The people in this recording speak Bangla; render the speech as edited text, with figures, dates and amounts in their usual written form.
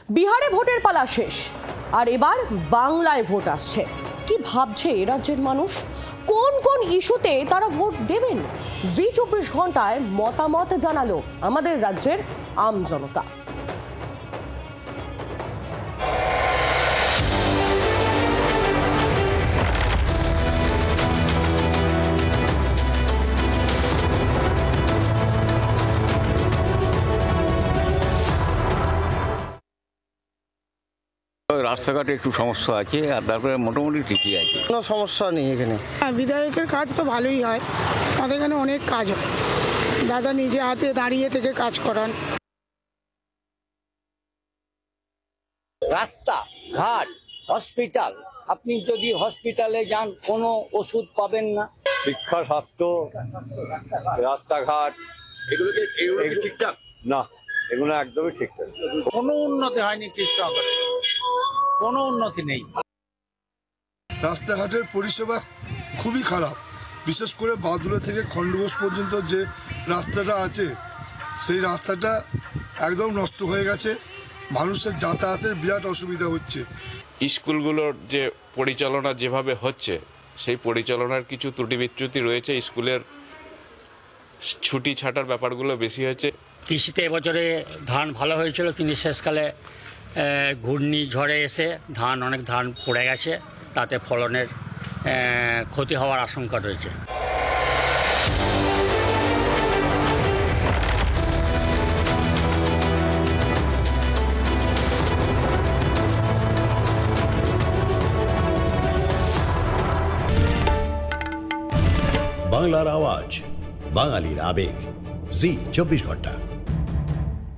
বিহারে ভোটের পালা শেষ আর এবার বাংলায় ভোট আসছে। কি ভাবছে রাজ্যের মানুষ? কোন কোন ইস্যুতে তারা ভোট দেবেন? জি24 ঘন্টায় মতামত জানালো আমাদের রাজ্যের আম জনতা। রাস্তাঘাটে একটু সমস্যা আছে, আর তারপরে মোটামুটি ঠিকই আছে, কোনো সমস্যা নেই এখানে। বিধায়কের কাজ তো ভালোই হয়, আমাদের এখানে অনেক কাজ হয়। দাদা নিজে হাতে দাঁড়িয়ে থেকে কাজ করান। রাস্তা ঘাট, হসপিটাল, আপনি যদি হসপিটালে যান কোনো ওষুধ পাবেন না। শিক্ষা, স্বাস্থ্য, রাস্তাঘাট এগুলো ঠিকঠাক না, এগুলো একদমই ঠিকঠাক। কোনো উন্নতি হয়নি, কৃষকের কোনো উন্নতি নেই। রাস্তাঘাটের পরিষেবা খুবই খারাপ, বিশেষ করে বাদুড়া থেকে খণ্ডঘোষ পর্যন্ত যে রাস্তাটা আছে সেই রাস্তাটা একদম নষ্ট হয়ে গেছে, মানুষের যাতায়াতের বিরাট অসুবিধা হচ্ছে। স্কুলগুলোর যে পরিচালনা যেভাবে হচ্ছে সেই পরিচালনার কিছু ত্রুটি বিচ্যুতি রয়েছে। স্কুলের ছুটি ছাটার ব্যাপারগুলো বেশি হয়েছে। কৃষিতে এবছরে ধান ভালো হয়েছিল, কিন্তু শেষকালে ঘূর্ণিঝড়ে এসে অনেক ধান পড়ে গেছে, তাতে ফলনের ক্ষতি হওয়ার আশঙ্কা রয়েছে। বাংলার আওয়াজ, বাঙালির আবেগ, জি24 ঘন্টা।